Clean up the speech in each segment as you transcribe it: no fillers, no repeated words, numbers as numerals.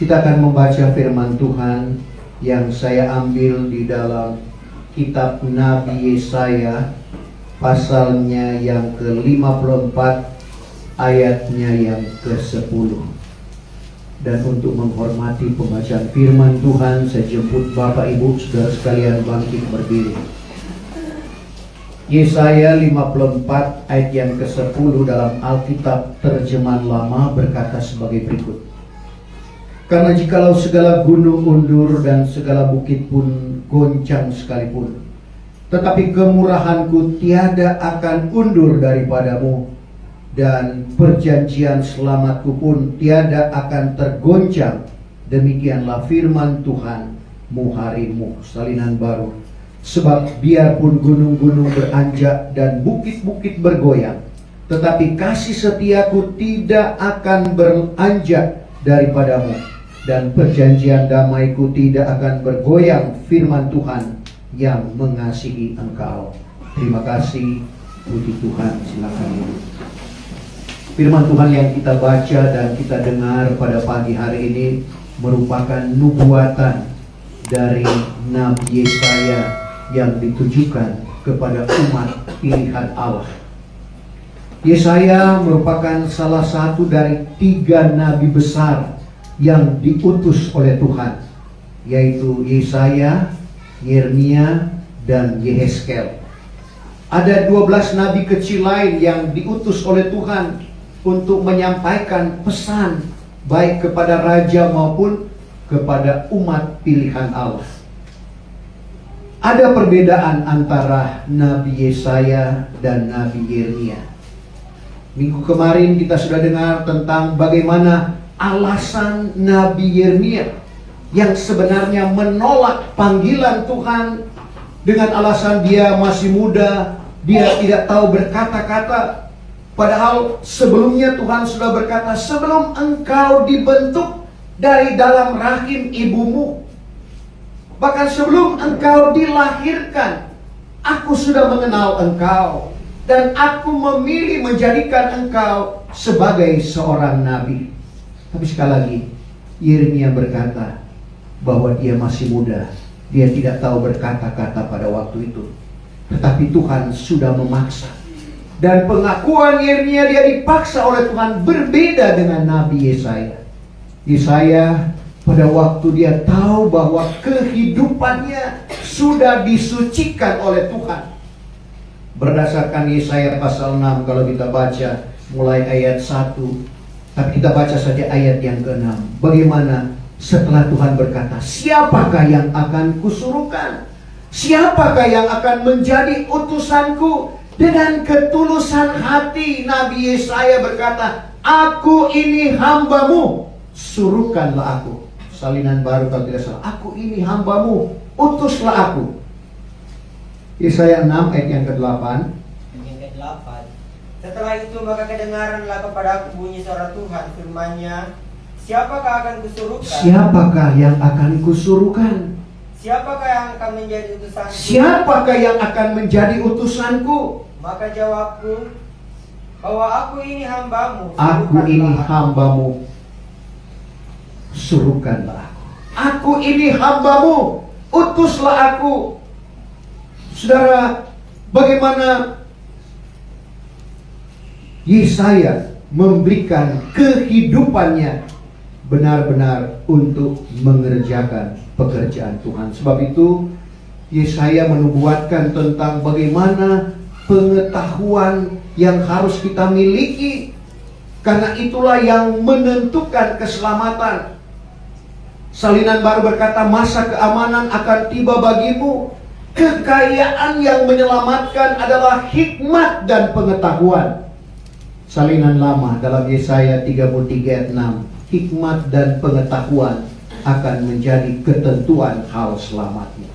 Kita akan membaca firman Tuhan yang saya ambil di dalam kitab Nabi Yesaya, pasalnya yang ke-54, ayatnya yang ke-10. Dan untuk menghormati pembacaan firman Tuhan, saya jemput Bapak Ibu Saudara sekalian bangkit berdiri. Yesaya 54 ayat yang ke-10 dalam Alkitab terjemahan lama berkata sebagai berikut. Karena jikalau segala gunung undur dan segala bukit pun goncang sekalipun, tetapi kemurahanku tiada akan undur daripadamu, dan perjanjian selamatku pun tiada akan tergoncang. Demikianlah firman Tuhan muharimu. Salinan baru. Sebab biarpun gunung-gunung beranjak dan bukit-bukit bergoyang, tetapi kasih setiaku tidak akan beranjak daripadamu, dan perjanjian damaiku tidak akan bergoyang. Firman Tuhan yang mengasihi engkau. Terima kasih. Puji Tuhan. Silakan duduk. Firman Tuhan yang kita baca dan kita dengar pada pagi hari ini merupakan nubuatan dari Nabi Yesaya yang ditujukan kepada umat pilihan Allah. Yesaya merupakan salah satu dari 3 nabi besar yang diutus oleh Tuhan, yaitu Yesaya, Yeremia, dan Yehezkel. Ada 12 nabi kecil lain yang diutus oleh Tuhan untuk menyampaikan pesan baik kepada raja maupun kepada umat pilihan Allah. Ada perbedaan antara Nabi Yesaya dan Nabi Yeremia. Minggu kemarin kita sudah dengar tentang bagaimana alasan Nabi Yeremia yang sebenarnya menolak panggilan Tuhan dengan alasan dia masih muda, dia tidak tahu berkata-kata. Padahal sebelumnya Tuhan sudah berkata, sebelum engkau dibentuk dari dalam rahim ibumu, bahkan sebelum engkau dilahirkan, aku sudah mengenal engkau, dan aku memilih menjadikan engkau sebagai seorang nabi. Tapi sekali lagi, Yeremia berkata bahwa dia masih muda, dia tidak tahu berkata-kata pada waktu itu. Tetapi Tuhan sudah memaksa. Dan pengakuan Yeremia dia dipaksa oleh Tuhan berbeda dengan Nabi Yesaya. Yesaya pada waktu dia tahu bahwa kehidupannya sudah disucikan oleh Tuhan. Berdasarkan Yesaya pasal 6, kalau kita baca mulai ayat 1, tapi kita baca saja ayat yang ke-6. Bagaimana setelah Tuhan berkata, siapakah yang akan kusuruhkan? Siapakah yang akan menjadi utusanku? Dengan ketulusan hati Nabi Yesaya berkata, aku ini hambamu, suruhkanlah aku. Salinan baru kalau tidak salah, aku ini hambamu, utuslah aku. Yesaya 6 ayat yang ke-8. Yang ke-8. Setelah itu maka kedengaranlah kepada aku bunyi suara Tuhan, firman-Nya, siapakah akan kusuruhkan? Siapakah yang akan kusuruhkan? Siapakah yang akan menjadi utusanku? Siapakah yang akan menjadi utusanku? Maka jawabku, bahwa aku ini hambamu. Aku ini hambamu, suruhkanlah aku. Aku ini hambamu, utuslah aku. Saudara, bagaimana Yesaya memberikan kehidupannya benar-benar untuk mengerjakan pekerjaan Tuhan. Sebab itu Yesaya menubuatkan tentang bagaimana pengetahuan yang harus kita miliki, karena itulah yang menentukan keselamatan. Salinan baru berkata, masa keamanan akan tiba bagimu. Kekayaan yang menyelamatkan adalah hikmat dan pengetahuan. Salinan lama dalam Yesaya 33 ayat 6, hikmat dan pengetahuan akan menjadi ketentuan hal selamatnya.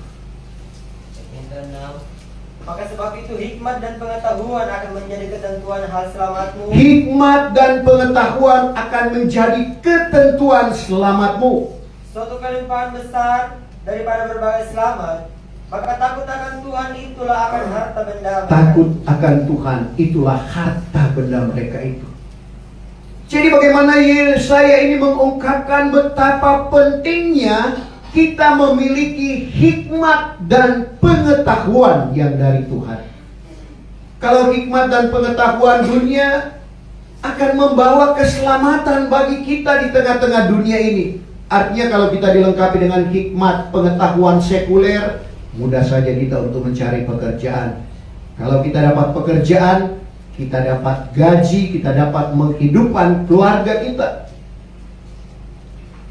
Maka sebab itu hikmat dan pengetahuan akan menjadi ketentuan hal selamatmu. Hikmat dan pengetahuan akan menjadi ketentuan selamatmu. Suatu kelimpahan besar daripada berbagai selamat. Maka takut akan Tuhan itulah akan harta benda mereka. Takut akan Tuhan itulah harta benda mereka itu. Jadi bagaimana Yesaya ini mengungkapkan betapa pentingnya kita memiliki hikmat dan pengetahuan yang dari Tuhan. Kalau hikmat dan pengetahuan dunia akan membawa keselamatan bagi kita di tengah-tengah dunia ini. Artinya kalau kita dilengkapi dengan hikmat pengetahuan sekuler, mudah saja kita untuk mencari pekerjaan. Kalau kita dapat pekerjaan, kita dapat gaji, kita dapat menghidupkan keluarga kita.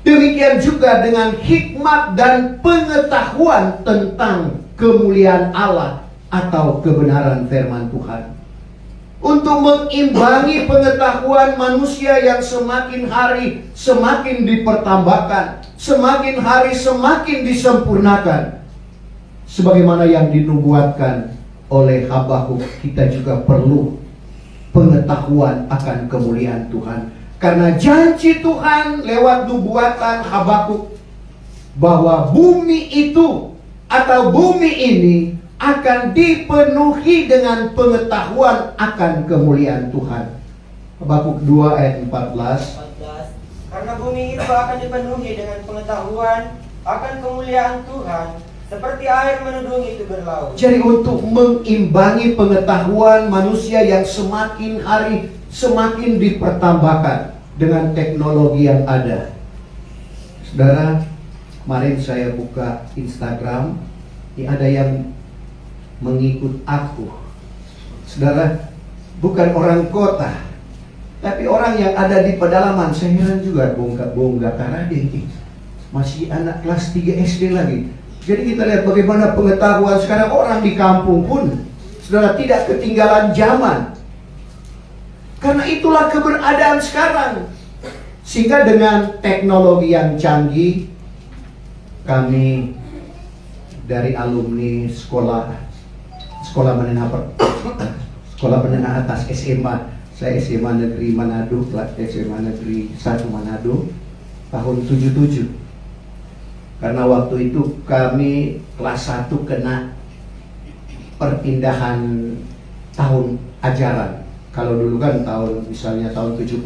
Demikian juga dengan hikmat dan pengetahuan tentang kemuliaan Allah atau kebenaran firman Tuhan. Untuk mengimbangi pengetahuan manusia yang semakin hari semakin dipertambahkan, semakin hari semakin disempurnakan. Sebagaimana yang dinubuatkan oleh Habakuk, kita juga perlu pengetahuan akan kemuliaan Tuhan. Karena janji Tuhan lewat nubuatan Habakuk bahwa bumi itu atau bumi ini akan dipenuhi dengan pengetahuan akan kemuliaan Tuhan. Habakuk 2 ayat 14. Karena bumi itu akan dipenuhi dengan pengetahuan akan kemuliaan Tuhan, seperti air mendung itu berlaut. Jadi untuk mengimbangi pengetahuan manusia yang semakin hari semakin dipertambahkan dengan teknologi yang ada. Saudara, kemarin saya buka Instagram, ada yang mengikut aku. Saudara, bukan orang kota, tapi orang yang ada di pedalaman. Saya heran juga, bongga karade ini masih anak kelas 3 SD lagi. Jadi kita lihat bagaimana pengetahuan sekarang orang di kampung pun, saudara, tidak ketinggalan zaman. Karena itulah keberadaan sekarang. Sehingga dengan teknologi yang canggih, kami dari alumni sekolah menengah atas SMA, saya SMA Negeri Manado, SMA Negeri 1 Manado, tahun 77. Karena waktu itu kami kelas 1 kena perpindahan tahun ajaran. Kalau dulu kan misalnya tahun 70,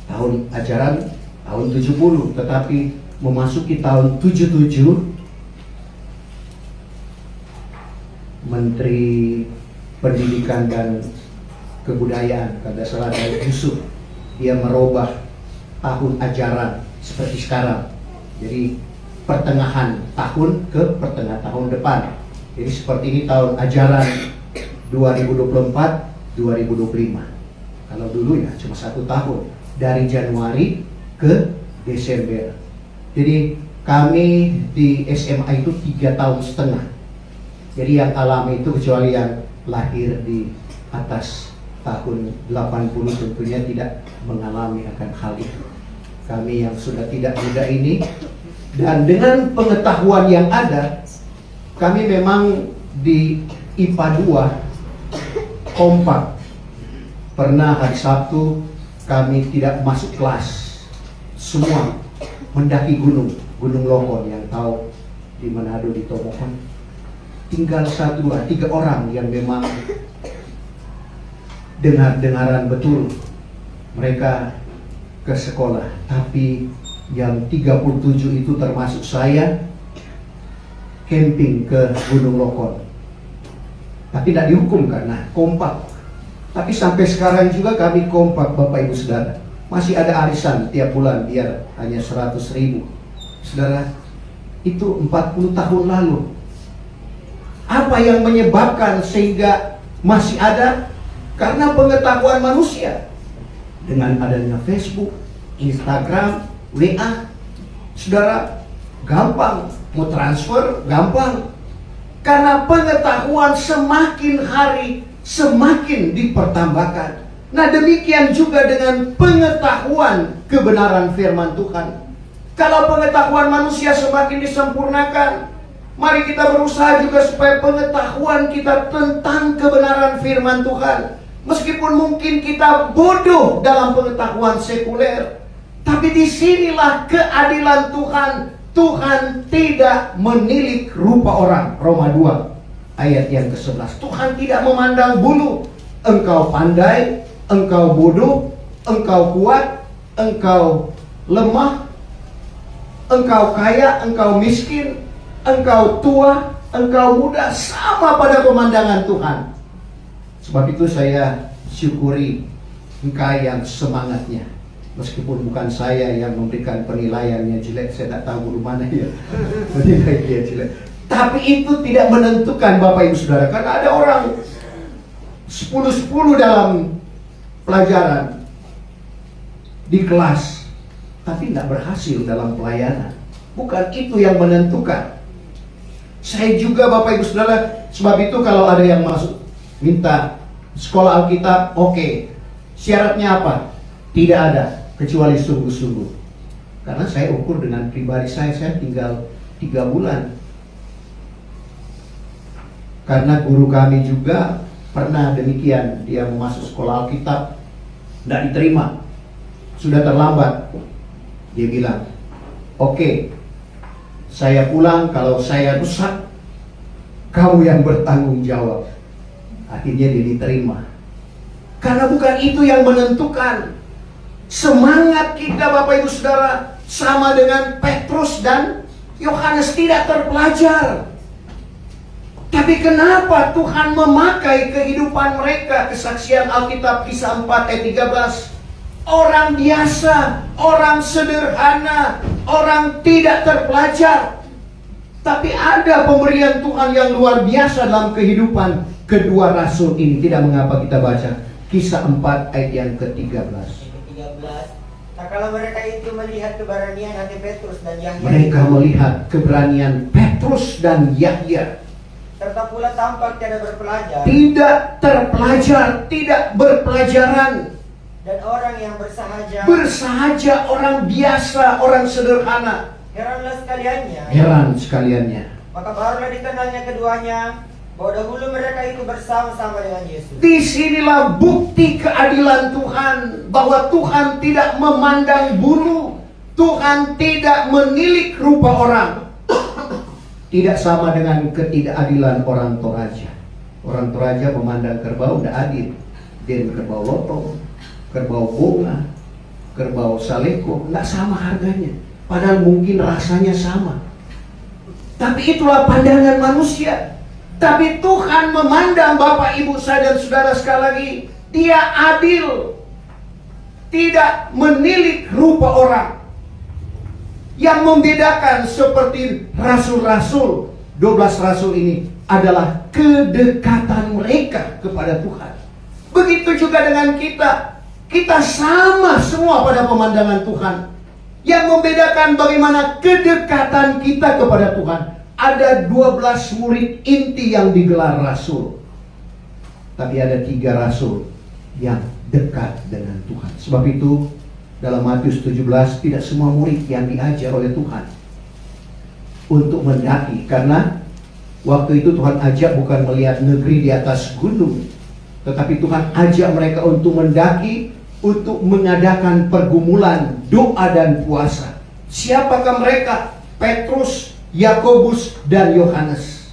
tahun ajaran tahun 70, tetapi memasuki tahun 77, Menteri Pendidikan dan Kebudayaan, kalau salah dari Yusuf, dia merubah tahun ajaran seperti sekarang. Jadi pertengahan tahun ke pertengahan tahun depan. Jadi seperti ini tahun ajaran 2024-2025. Kalau dulu ya cuma 1 tahun, dari Januari ke Desember. Jadi kami di SMA itu 3,5 tahun. Jadi yang alami itu, kecuali yang lahir di atas tahun 80 tentunya tidak mengalami akan hal itu. Kami yang sudah tidak muda ini, dan dengan pengetahuan yang ada, kami memang di IPA 2 kompak. Pernah hari Sabtu kami tidak masuk kelas, semua mendaki Gunung Lokon, yang tahu di Manado, di Tomohon. Tinggal 1, 2, 3 orang yang memang dengar-dengaran betul mereka ke sekolah. Tapi yang 37 itu termasuk saya, camping ke Gunung Lokon. Tapi tidak dihukum karena kompak. Tapi sampai sekarang juga kami kompak, Bapak Ibu Saudara. Masih ada arisan tiap bulan, biar hanya 100.000. Saudara, itu 40 tahun lalu. Apa yang menyebabkan sehingga masih ada? Karena pengetahuan manusia. Dengan adanya Facebook, Instagram, WA, saudara, gampang mau transfer, gampang. Karena pengetahuan semakin hari semakin dipertambahkan. Nah, demikian juga dengan pengetahuan kebenaran firman Tuhan. Kalau pengetahuan manusia semakin disempurnakan, mari kita berusaha juga supaya pengetahuan kita tentang kebenaran firman Tuhan, meskipun mungkin kita bodoh dalam pengetahuan sekuler, tapi disinilah keadilan Tuhan. Tuhan tidak menilik rupa orang. Roma 2 ayat yang ke-11. Tuhan tidak memandang bulu. Engkau pandai, engkau bodoh, engkau kuat, engkau lemah, engkau kaya, engkau miskin, engkau tua, engkau muda, sama pada pemandangan Tuhan. Sebab itu saya syukuri engkau yang semangatnya. Meskipun bukan saya yang memberikan penilaiannya jelek, saya tidak tahu guru mana ya menilai dia jelek. Tapi itu tidak menentukan Bapak Ibu Saudara. Karena ada orang 10-10 dalam pelajaran di kelas, tapi tidak berhasil dalam pelayanan. Bukan itu yang menentukan. Saya juga Bapak Ibu Saudara, sebab itu kalau ada yang masuk minta sekolah Alkitab, oke. Syaratnya apa? Tidak ada, kecuali sungguh-sungguh. Karena saya ukur dengan pribadi saya tinggal 3 bulan. Karena guru kami juga pernah demikian, dia mau masuk sekolah Alkitab, tidak diterima, sudah terlambat. Dia bilang, oke, saya pulang, kalau saya rusak, kamu yang bertanggung jawab. Akhirnya dia diterima. Karena bukan itu yang menentukan. Semangat kita Bapak Ibu Saudara sama dengan Petrus dan Yohanes, tidak terpelajar. Tapi kenapa Tuhan memakai kehidupan mereka? Kesaksian Alkitab kisah 4 ayat 13. Orang biasa, orang sederhana, orang tidak terpelajar. Tapi ada pemberian Tuhan yang luar biasa dalam kehidupan kedua rasul ini. Tidak mengapa kita baca kisah 4 ayat yang ke-13. Tak kala mereka itu melihat keberanian hati Petrus dan Yahya. Mereka melihat keberanian Petrus dan Yahya. Serta pula tampak tidak berpelajar. Tidak terpelajar, tidak berpelajaran. Dan orang yang bersahaja. Bersahaja, orang biasa, orang sederhana. Heranlah sekaliannya. Heran sekaliannya. Maka barulah dikenalnya keduanya bahwa dahulu mereka itu bersama-sama dengan Yesus. Disinilah bukti keadilan Tuhan, bahwa Tuhan tidak memandang bulu, Tuhan tidak menilik rupa orang. Tidak sama dengan ketidakadilan orang Toraja. Orang Toraja memandang kerbau tidak adil. Dia kerbau lotong, kerbau bunga, kerbau saleko, tidak sama harganya. Padahal mungkin rasanya sama. Tapi itulah pandangan manusia. Tapi Tuhan memandang Bapak Ibu saya dan saudara sekali lagi, Dia adil. Tidak menilik rupa orang. Yang membedakan seperti rasul-rasul, 12 rasul ini adalah kedekatan mereka kepada Tuhan. Begitu juga dengan kita. Kita sama semua pada pemandangan Tuhan. Yang membedakan bagaimana kedekatan kita kepada Tuhan. Ada 12 murid inti yang digelar rasul. Tapi ada 3 rasul yang dekat dengan Tuhan. Sebab itu dalam Matius 17 tidak semua murid yang diajar oleh Tuhan untuk mendaki. Karena waktu itu Tuhan ajak bukan melihat negeri di atas gunung, tetapi Tuhan ajak mereka untuk mendaki, untuk mengadakan pergumulan, doa dan puasa. Siapakah mereka? Petrus, Yakobus dan Yohanes.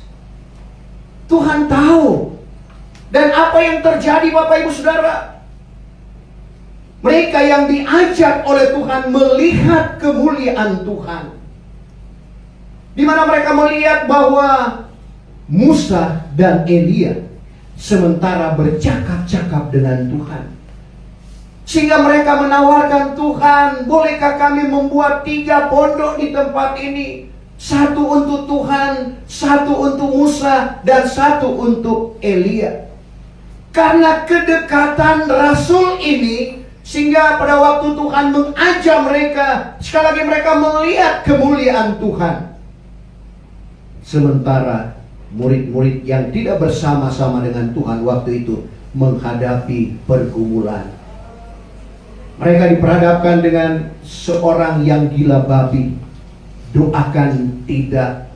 Tuhan tahu. Dan apa yang terjadi Bapak Ibu Saudara? Mereka yang diajak oleh Tuhan melihat kemuliaan Tuhan. Di mana mereka melihat bahwa Musa dan Elia sementara bercakap-cakap dengan Tuhan. Sehingga mereka menawarkan, Tuhan, bolehkah kami membuat 3 pondok di tempat ini? 1 untuk Tuhan, 1 untuk Musa, dan 1 untuk Elia. Karena kedekatan rasul ini, sehingga pada waktu Tuhan mengajak mereka, sekali lagi mereka melihat kemuliaan Tuhan. Sementara murid-murid yang tidak bersama-sama dengan Tuhan waktu itu menghadapi pergumulan. Mereka diperhadapkan dengan seorang yang gila babi. Doakan tidak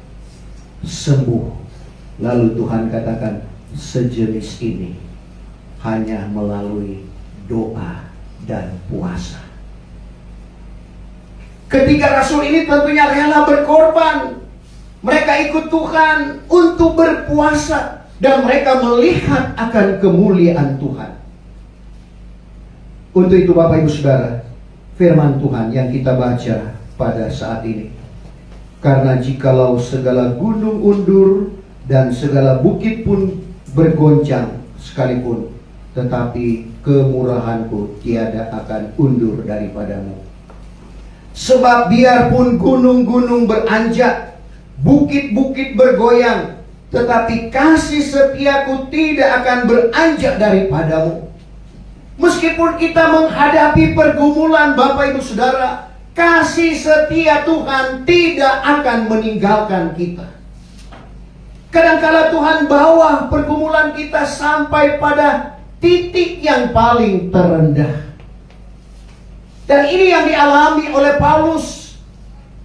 sembuh. Lalu Tuhan katakan, sejenis ini hanya melalui doa dan puasa. Ketiga rasul ini tentunya rela berkorban. Mereka ikut Tuhan untuk berpuasa. Dan mereka melihat akan kemuliaan Tuhan. Untuk itu Bapak Ibu Saudara, firman Tuhan yang kita baca pada saat ini. Karena jikalau segala gunung undur dan segala bukit pun bergoncang sekalipun, tetapi kemurahanku tiada akan undur daripadamu. Sebab biarpun gunung-gunung beranjak, bukit-bukit bergoyang, tetapi kasih setiaku tidak akan beranjak daripadamu. Meskipun kita menghadapi pergumulan Bapak Ibu Saudara, kasih setia Tuhan tidak akan meninggalkan kita. Kadangkala Tuhan bawa pergumulan kita sampai pada titik yang paling terendah. Dan ini yang dialami oleh Paulus.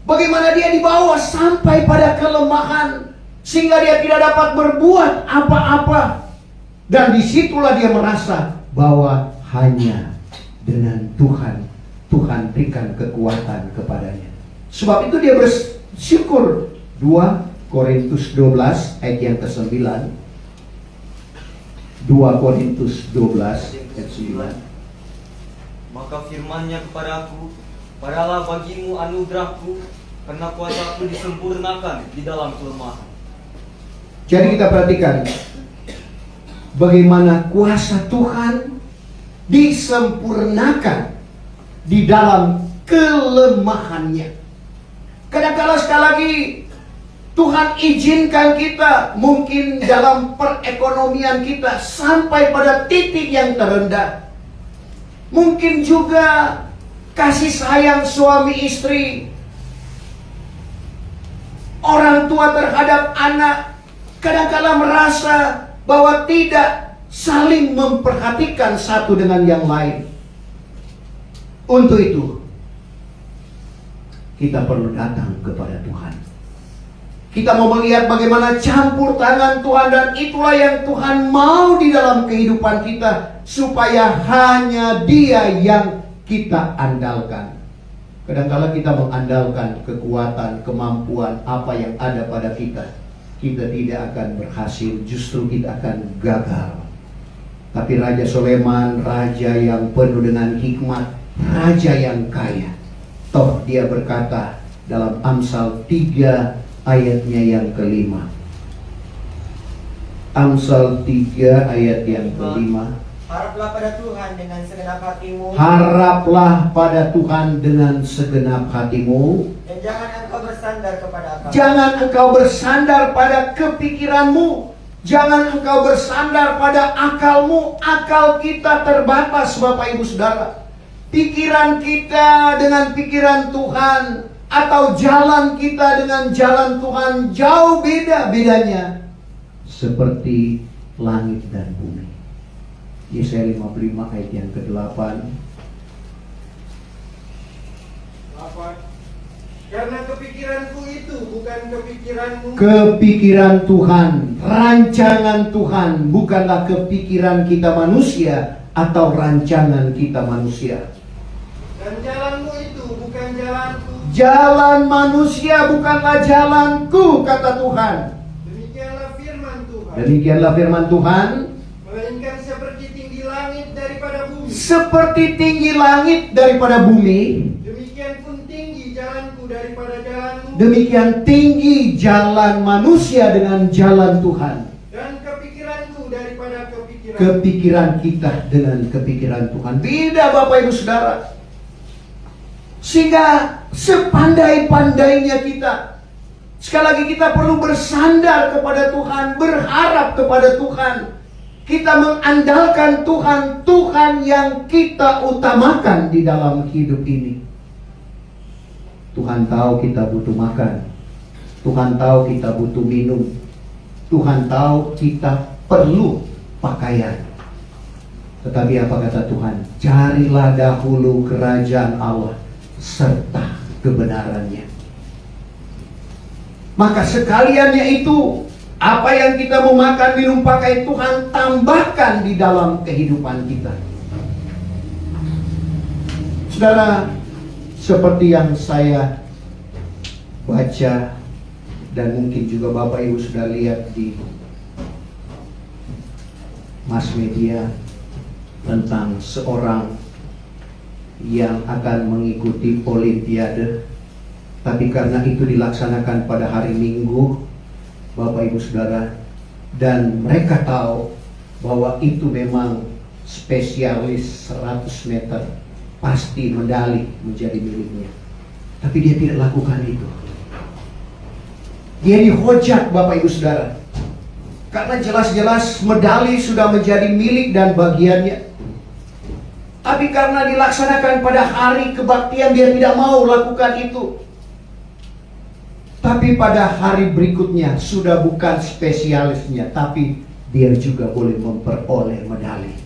Bagaimana dia dibawa sampai pada kelemahan, sehingga dia tidak dapat berbuat apa-apa. Dan disitulah dia merasa bahwa hanya dengan Tuhan berikan kekuatan kepadanya. Sebab itu dia bersyukur. 2 Korintus 12 ayat yang ke-9. 2 Korintus 12 ayat 9. Maka firman-Nya kepadaku, padalah bagimu anugerahku, karena kuasaku disempurnakan di dalam kelemahan. Jadi kita perhatikan bagaimana kuasa Tuhan disempurnakan di dalam kelemahannya. Kadang-kadang sekali lagi Tuhan izinkan kita mungkin dalam perekonomian kita sampai pada titik yang terendah. Mungkin juga kasih sayang suami istri, orang tua terhadap anak, kadang-kadang merasa bahwa tidak saling memperhatikan satu dengan yang lain. Untuk itu kita perlu datang kepada Tuhan. Kita mau melihat bagaimana campur tangan Tuhan, dan itulah yang Tuhan mau di dalam kehidupan kita, supaya hanya Dia yang kita andalkan. Kadang-kala kita mengandalkan kekuatan, kemampuan apa yang ada pada kita, kita tidak akan berhasil, justru kita akan gagal. Tapi Raja Soleman, raja yang penuh dengan hikmat, raja yang kaya, toh dia berkata dalam Amsal 3 ayatnya yang ke-5. Amsal 3 ayat yang ke-5. Haraplah pada Tuhan dengan segenap hatimu. Haraplah pada Tuhan dengan segenap hatimu. Dan jangan engkau bersandar kepada akal. Jangan engkau bersandar pada kepikiranmu. Jangan engkau bersandar pada akalmu. Akal kita terbatas, Bapak Ibu Saudara. Pikiran kita dengan pikiran Tuhan, atau jalan kita dengan jalan Tuhan, jauh beda bedanya. Seperti langit dan bumi. Yesaya 55 ayat yang ke-8. Karena kepikiranku itu bukan kepikiranmu. Kepikiran Tuhan, rancangan Tuhan, bukanlah kepikiran kita manusia atau rancangan kita manusia. Dan jalanmu itu bukan jalanku. Jalan manusia bukanlah jalanku, kata Tuhan. Demikianlah firman Tuhan. Demikianlah firman Tuhan. Melainkan seperti tinggi langit daripada bumi. Seperti tinggi langit daripada bumi, Demikian pun tinggi jalanku daripada jalanmu. demikian tinggi jalan manusia dengan jalan Tuhan. Dan kepikiranku daripada kepikiran. Kepikiran kita dengan kepikiran Tuhan beda, Bapak Ibu Saudara. Sehingga sepandai-pandainya kita, sekali lagi kita perlu bersandar kepada Tuhan, berharap kepada Tuhan. Kita mengandalkan Tuhan, Tuhan yang kita utamakan di dalam hidup ini. Tuhan tahu kita butuh makan, Tuhan tahu kita butuh minum, Tuhan tahu kita perlu pakaian. Tetapi apa kata Tuhan? Carilah dahulu kerajaan Allah serta kebenarannya. Maka sekaliannya itu, apa yang kita mau makan, minum, pakai, Tuhan tambahkan di dalam kehidupan kita. Saudara, seperti yang saya baca dan mungkin juga Bapak Ibu sudah lihat di mass media tentang seorang yang akan mengikuti Olimpiade. Tapi karena itu dilaksanakan pada hari Minggu, Bapak Ibu Saudara, dan mereka tahu bahwa itu memang spesialis 100 meter, pasti medali menjadi miliknya. Tapi dia tidak lakukan itu. Dia dihujat, Bapak Ibu Saudara, karena jelas-jelas medali sudah menjadi milik dan bagiannya. Tapi karena dilaksanakan pada hari kebaktian, dia tidak mau lakukan itu. Tapi pada hari berikutnya sudah bukan spesialisnya, tapi dia juga boleh memperoleh medali.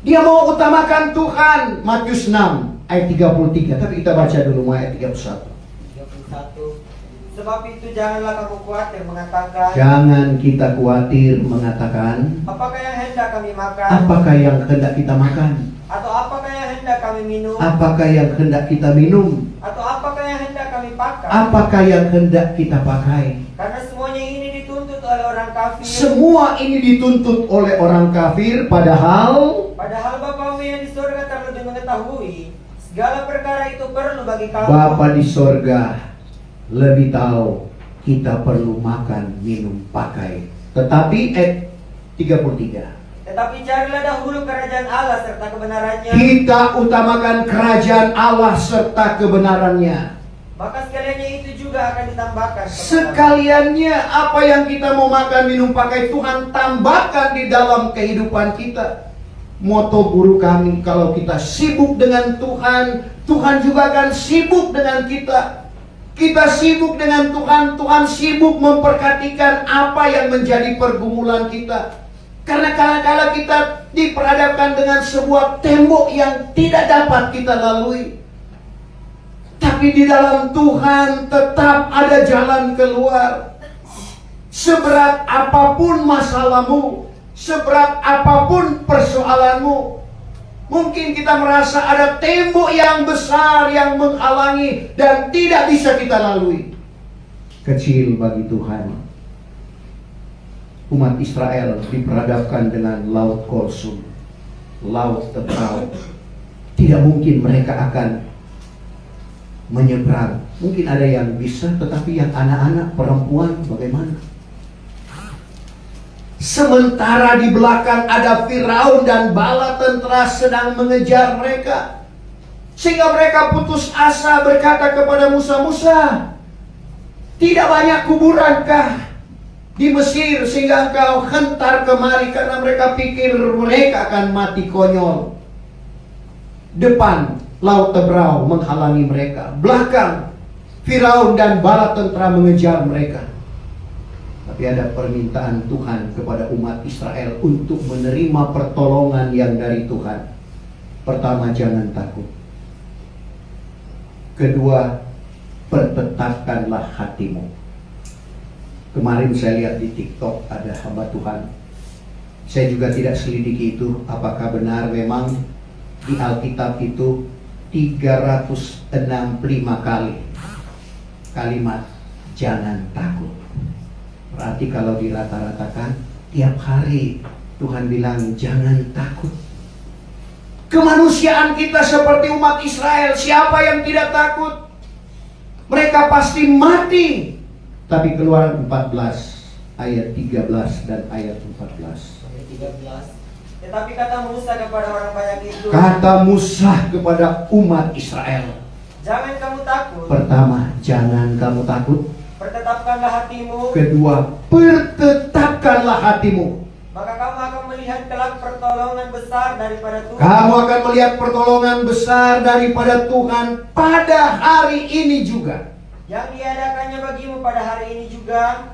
Dia mau utamakan Tuhan. Matius 6 ayat 33. Tapi kita baca dulu ayat 31. 31. Sebab itu janganlah kamu khawatir mengatakan, jangan kita khawatir mengatakan, apakah yang hendak kami makan? Apakah yang hendak kita makan? Atau apakah yang hendak kami minum? Apakah yang hendak kita minum? Atau apakah yang hendak kami pakai? Apakah yang hendak kita pakai? Karena semuanya ini dituntut oleh orang kafir. Semua ini dituntut oleh orang kafir, padahal Bapamu yang di surga terlebih mengetahui segala perkara itu perlu bagi kamu. Bapa di surga lebih tahu kita perlu makan, minum, pakai. Tetapi ayat 33. Tetapi carilah dahulu kerajaan Allah serta kebenarannya. Kita utamakan kerajaan Allah serta kebenarannya. Maka sekaliannya itu juga akan ditambahkan. Sekaliannya apa yang kita mau makan, minum, pakai, Tuhan tambahkan di dalam kehidupan kita. Moto guru kami, kalau kita sibuk dengan Tuhan, Tuhan juga akan sibuk dengan kita. Kita sibuk dengan Tuhan, Tuhan sibuk memperhatikan apa yang menjadi pergumulan kita. Karena kadang-kadang kita diperhadapkan dengan sebuah tembok yang tidak dapat kita lalui. Tapi di dalam Tuhan tetap ada jalan keluar. Seberat apapun masalahmu, seberat apapun persoalanmu, mungkin kita merasa ada tembok yang besar yang menghalangi dan tidak bisa kita lalui. Kecil bagi Tuhan. Umat Israel diperhadapkan dengan Laut Kulsum, Laut Tebal. Tidak mungkin mereka akan menyeberang. Mungkin ada yang bisa, tetapi yang anak-anak, perempuan bagaimana? Sementara di belakang ada Firaun dan bala tentara sedang mengejar mereka. Sehingga mereka putus asa berkata kepada Musa, Musa, tidak banyak kuburankah di Mesir sehingga engkau hentar kemari? Karena mereka pikir mereka akan mati konyol. Depan Laut Tebrau menghalangi mereka, belakang Firaun dan bala tentara mengejar mereka. Tapi ada permintaan Tuhan kepada umat Israel untuk menerima pertolongan yang dari Tuhan. Pertama, jangan takut. Kedua, pertetapkanlah hatimu. Kemarin saya lihat di TikTok ada hamba Tuhan. Saya juga tidak selidiki itu apakah benar memang di Alkitab itu 365 kali kalimat jangan takut. Berarti kalau dirata-ratakan tiap hari Tuhan bilang jangan takut. Kemanusiaan kita seperti umat Israel, siapa yang tidak takut? Mereka pasti mati. Tapi Keluaran 14 ayat 13 dan ayat 14. Ayat 13. Tetapi kata Musa kepada orang banyak itu, kata Musa kepada umat Israel, jangan kamu takut. Pertama, jangan kamu takut. Pertetapkanlah hatimu. Kedua, pertetapkanlah hatimu. Maka kamu akan melihat kelak pertolongan besar daripada Tuhan. Kamu akan melihat pertolongan besar daripada Tuhan pada hari ini juga. Yang diadakannya bagimu pada hari ini juga.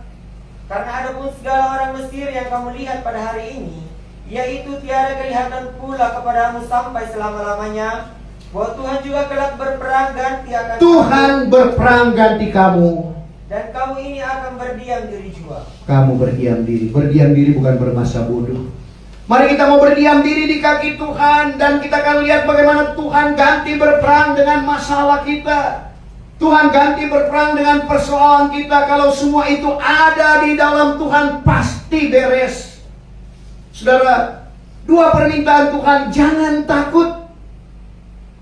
Karena adapun segala orang Mesir yang kamu lihat pada hari ini, yaitu tiada kelihatan pula kepadamu sampai selama-lamanya, bahwa Tuhan juga kelak berperang ganti akan Tuhan berperang ganti kamu. Dan kamu ini akan berdiam diri juga. Kamu berdiam diri. Berdiam diri bukan bermasa bodoh. Mari kita mau berdiam diri di kaki Tuhan, dan kita akan lihat bagaimana Tuhan ganti berperang dengan masalah kita. Tuhan ganti berperang dengan persoalan kita. Kalau semua itu ada di dalam Tuhan, pasti beres. Saudara, dua permintaan Tuhan, jangan takut.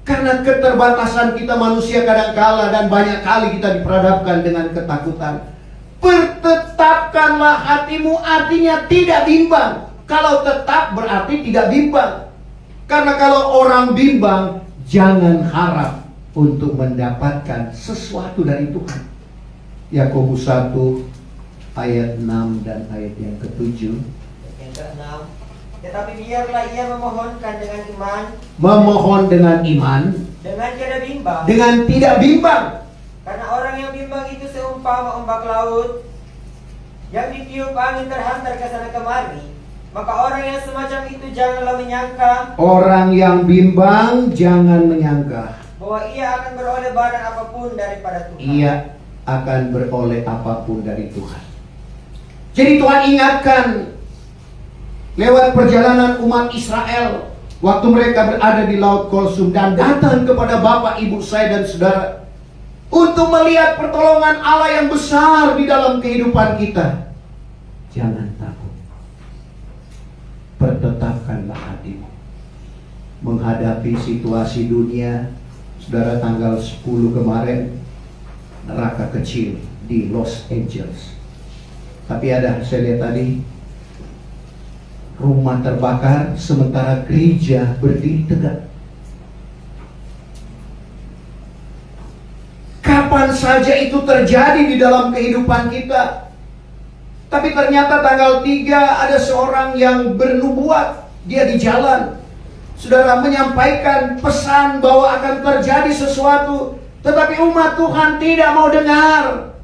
Karena keterbatasan kita manusia kadangkala dan banyak kali kita diperhadapkan dengan ketakutan. Pertetapkanlah hatimu, artinya tidak bimbang. Kalau tetap berarti tidak bimbang. Karena kalau orang bimbang, jangan harap untuk mendapatkan sesuatu dari Tuhan. Yakobus 1 ayat 6 dan ayat yang ke-7. Yang ke-6, tetapi biarlah ia memohonkan dengan iman. Memohon dengan iman. Dengan tidak bimbang. Dengan tidak bimbang. Karena orang yang bimbang itu seumpama ombak laut yang ditiup angin terhantar ke sana kemari. Maka orang yang semacam itu janganlah menyangka. Orang yang bimbang jangan menyangka Bahwa ia akan beroleh barang apapun daripada Tuhan. ia akan beroleh apapun dari Tuhan. Jadi Tuhan ingatkan lewat perjalanan umat Israel waktu mereka berada di Laut Kulsum dan datang kepada Bapak, Ibu, saya dan saudara untuk melihat pertolongan Allah yang besar di dalam kehidupan kita. Jangan takut. Pertetapkanlah hatimu. Menghadapi situasi dunia, saudara, tanggal 10 kemarin neraka kecil di Los Angeles. Tapi ada, saya lihat tadi, rumah terbakar sementara gereja berdiri tegak. Kapan saja itu terjadi di dalam kehidupan kita. Tapi ternyata tanggal 3 ada seorang yang bernubuat. Dia di jalan, saudara, menyampaikan pesan bahwa akan terjadi sesuatu. Tetapi umat Tuhan tidak mau dengar.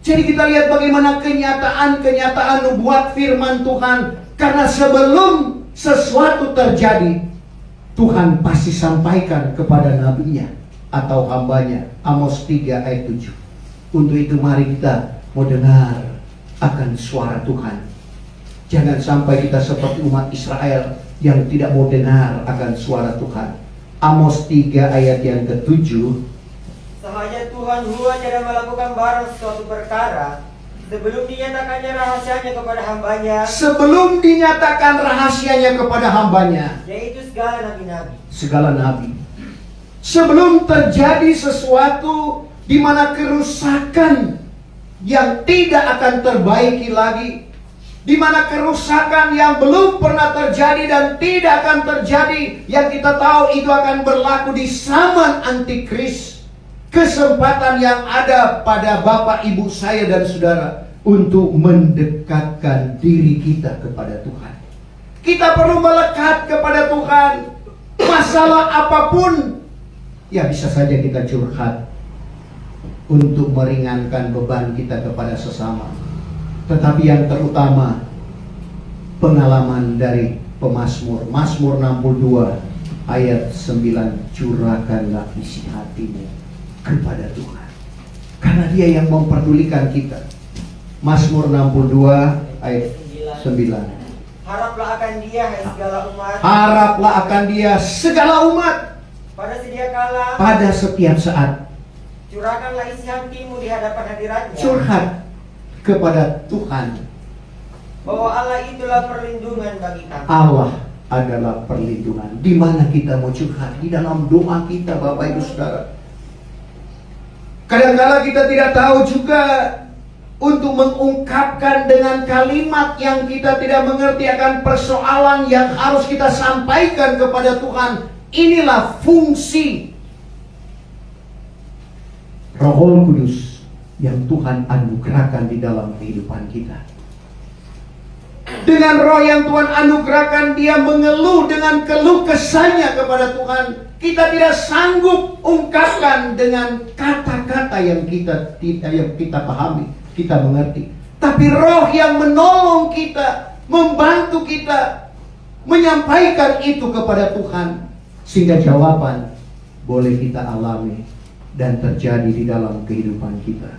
Jadi kita lihat bagaimana kenyataan nubuat firman Tuhan. Karena sebelum sesuatu terjadi, Tuhan pasti sampaikan kepada nabinya atau hambanya. Amos 3 ayat 7. Untuk itu mari kita mau dengar akan suara Tuhan. Jangan sampai kita seperti umat Israel yang tidak mau dengar akan suara Tuhan. Amos 3 ayat yang ke-7. Sahaja Tuhan hua tidak melakukan barang suatu perkara sebelum dinyatakannya rahasianya kepada hambanya. Sebelum dinyatakan rahasianya kepada hambanya, Yaitu segala nabi-nabi. segala nabi. Sebelum terjadi sesuatu di mana kerusakan yang tidak akan terbaiki lagi, di mana kerusakan yang belum pernah terjadi dan tidak akan terjadi, yang kita tahu itu akan berlaku di zaman antikris. Kesempatan yang ada pada Bapak, Ibu, saya dan saudara untuk mendekatkan diri kita kepada Tuhan. Kita perlu melekat kepada Tuhan. Masalah apapun, ya bisa saja kita curhat untuk meringankan beban kita kepada sesama. Tetapi yang terutama, pengalaman dari pemazmur, Mazmur 62 ayat 9, curahkanlah isi hatimu kepada Tuhan, karena Dia yang memperdulikan kita. Mazmur 62 ayat 9. Haraplah akan Dia, hai segala umat. Haraplah akan Dia segala umat Pada sedia kala, pada setiap saat. curahkanlah isi hatimu di hadapan hadiratnya. Curhat kepada Tuhan. Bahwa Allah itulah perlindungan bagi kami. Allah adalah perlindungan. Di mana kita mau curhat? Di dalam doa kita, Bapak, Ibu, saudara. Kadang-kala kita tidak tahu juga untuk mengungkapkan dengan kalimat yang kita tidak mengerti akan persoalan yang harus kita sampaikan kepada Tuhan. Inilah fungsi Roh Kudus yang Tuhan anugerahkan di dalam kehidupan kita. Dengan roh yang Tuhan anugerahkan, Dia mengeluh dengan keluh kesahnya kepada Tuhan. Kita tidak sanggup ungkapkan dengan kata-kata yang kita pahami, kita mengerti. Tapi roh yang menolong kita, membantu kita menyampaikan itu kepada Tuhan, sehingga jawaban boleh kita alami dan terjadi di dalam kehidupan kita.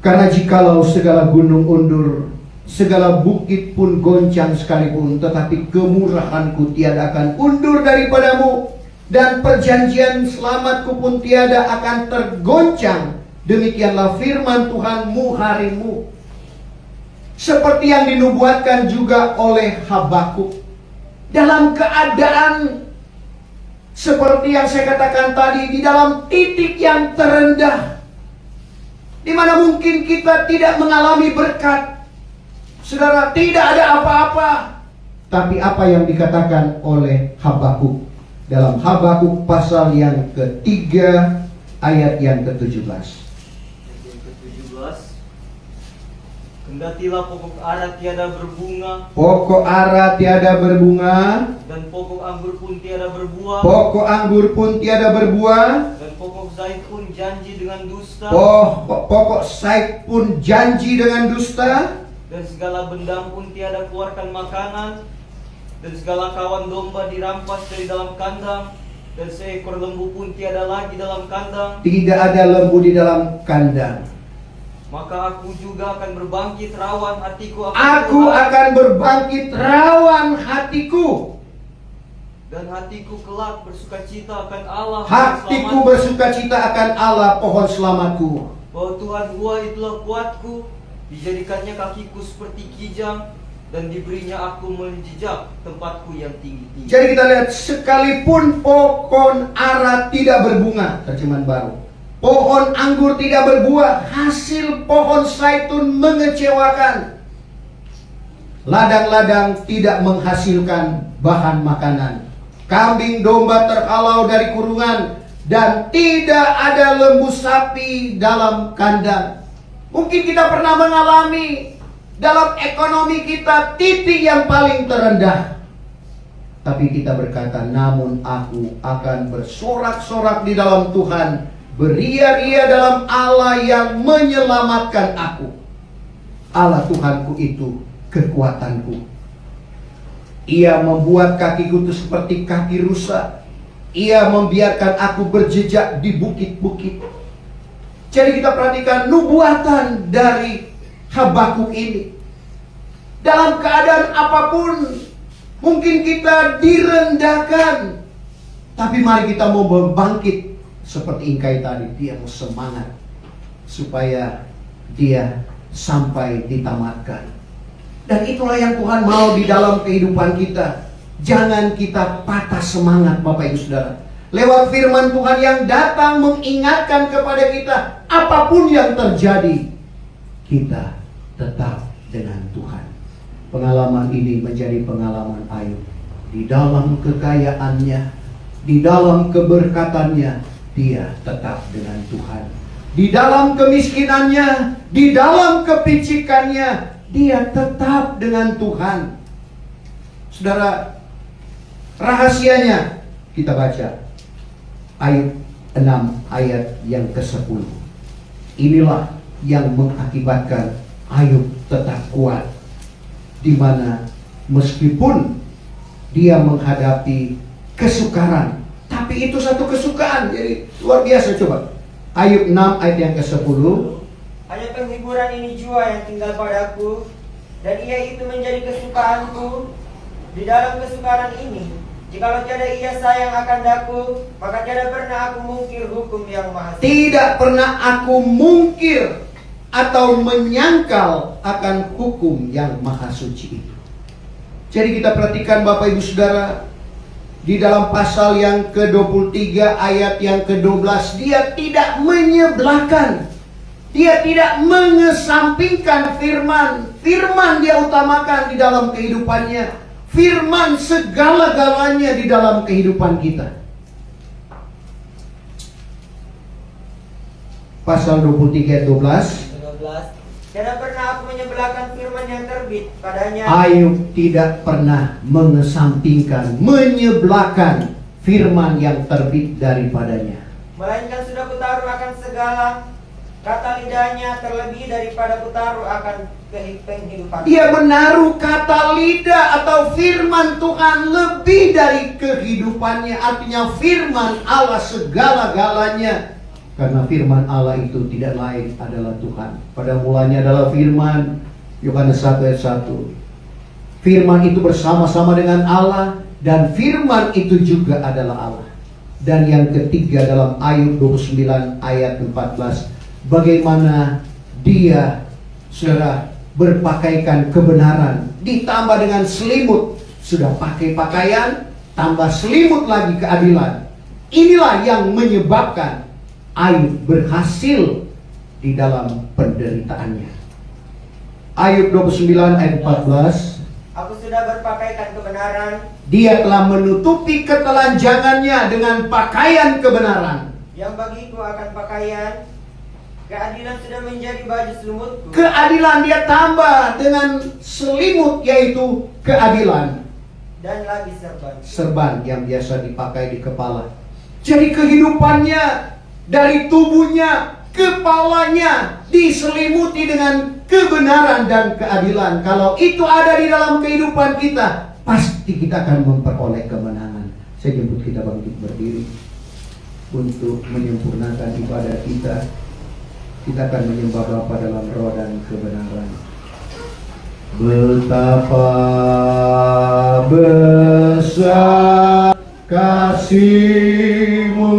Karena jikalau segala gunung undur, segala bukit pun goncang sekalipun, tetapi kemurahanku tiada akan undur daripadamu, dan perjanjian selamatku pun tiada akan tergoncang. Demikianlah firman Tuhanmu harimu. Seperti yang dinubuatkan juga oleh Habakuk. Dalam keadaan seperti yang saya katakan tadi, di dalam titik yang terendah, di mana mungkin kita tidak mengalami berkat. Saudara, tidak ada apa-apa. Tapi apa yang dikatakan oleh Habakuk dalam Habakuk pasal yang ketiga ayat yang ke-17. Yang ke-17, kendatilah pokok ara tiada berbunga, Pokok ara tiada berbunga, dan pokok anggur pun tiada berbuah, pokok anggur pun tiada berbuah, dan pokok zaitun janji dengan dusta, pokok saik pun janji dengan dusta, dan segala bendang pun tiada keluarkan makanan, dan segala kawan domba dirampas dari dalam kandang, dan seekor lembu pun tiada lagi dalam kandang. tidak ada lembu di dalam kandang. Maka aku juga akan berbangkit rawan hatiku Aku akan berbangkit rawan hatiku. dan hatiku kelak bersukacita akan Allah Hatiku selamatku. bersukacita akan Allah pohon selamatku. Bahwa Tuhan gua itulah kuatku, dijadikannya kakiku seperti kijang, dan diberinya aku menjejak tempatku yang tinggi-tinggi. Jadi kita lihat, sekalipun pohon ara tidak berbunga, terjemahan baru, pohon anggur tidak berbuah, hasil pohon zaitun mengecewakan, ladang-ladang tidak menghasilkan bahan makanan, kambing domba terhalau dari kurungan, dan tidak ada lembu sapi dalam kandang. Mungkin kita pernah mengalami dalam ekonomi kita titik yang paling terendah, tapi kita berkata, namun aku akan bersorak-sorak di dalam Tuhan, beria-ria dalam Allah yang menyelamatkan aku. Allah Tuhanku itu kekuatanku. Ia membuat kakiku itu seperti kaki rusa. Ia membiarkan aku berjejak di bukit-bukit. Jadi kita perhatikan nubuatan dari Habakuk ini. Dalam keadaan apapun, mungkin kita direndahkan, tapi mari kita mau bangkit seperti Ingkai tadi. Dia mau semangat supaya dia sampai ditamatkan. Dan itulah yang Tuhan mau di dalam kehidupan kita. Jangan kita patah semangat, Bapak Ibu Saudara. Lewat firman Tuhan yang datang mengingatkan kepada kita, apapun yang terjadi, kita tetap dengan Tuhan. Pengalaman ini menjadi pengalaman Ayub. Di dalam kekayaannya, di dalam keberkatannya, dia tetap dengan Tuhan. Di dalam kemiskinannya, di dalam kepicikannya, dia tetap dengan Tuhan. Saudara, rahasianya kita baca Ayub 6 ayat yang ke-10. Inilah yang mengakibatkan Ayub tetap kuat, di mana meskipun dia menghadapi kesukaran, tapi itu satu kesukaan. Jadi luar biasa. Coba Ayub 6 ayat yang ke-10. Hanya penghiburan ini jua yang tinggal padaku, dan ia itu menjadi kesukaanku. Di dalam kesukaran ini, jikalau tiada ia sayang akan daku, maka tiada pernah aku mungkir hukum yang maha suci. Tidak pernah aku mungkir atau menyangkal akan hukum yang maha suci itu. Jadi kita perhatikan Bapak Ibu Saudara, di dalam pasal yang ke-23 ayat yang ke-12, dia tidak menyebelahkan, dia tidak mengesampingkan firman. Firman dia utamakan di dalam kehidupannya. Firman segala-galanya di dalam kehidupan kita. Pasal 23 ayat 12. Tidak pernah aku menyebelahkan firman yang terbit padanya. Ayub tidak pernah mengesampingkan, menyebelahkan firman yang terbit daripadanya. Melainkan sudah kutaruh akan segala kata lidahnya, terlebih daripada kutaruh akan kehidupan. Dia menaruh kata lidah atau firman Tuhan lebih dari kehidupannya. Artinya firman Allah segala-galanya. Karena firman Allah itu tidak lain adalah Tuhan. Pada mulanya adalah firman, Yohanes 1 ayat 1. Firman itu bersama-sama dengan Allah, dan firman itu juga adalah Allah. Dan yang ketiga dalam Ayub 29 ayat 14, bagaimana dia, saudara, berpakaikan kebenaran, ditambah dengan selimut. Sudah pakai pakaian, tambah selimut lagi keadilan. inilah yang menyebabkan Ayub berhasil di dalam penderitaannya. Ayub 29 ayat 14. Aku sudah berpakaikan kebenaran, Dia telah menutupi ketelanjangannya dengan pakaian kebenaran. yang bagiku akan pakaian. Keadilan sudah menjadi baju selimutku. Keadilan dia tambah dengan selimut, yaitu keadilan. Dan lagi serban. Serban yang biasa dipakai di kepala. Jadi kehidupannya dari tubuhnya, kepalanya diselimuti dengan kebenaran dan keadilan. Kalau itu ada di dalam kehidupan kita, pasti kita akan memperoleh kemenangan. Saya jemput kita bangkit berdiri untuk menyempurnakan ibadah kita. Kita akan menyembah Bapa dalam roh dan kebenaran. Betapa besar kasih-Mu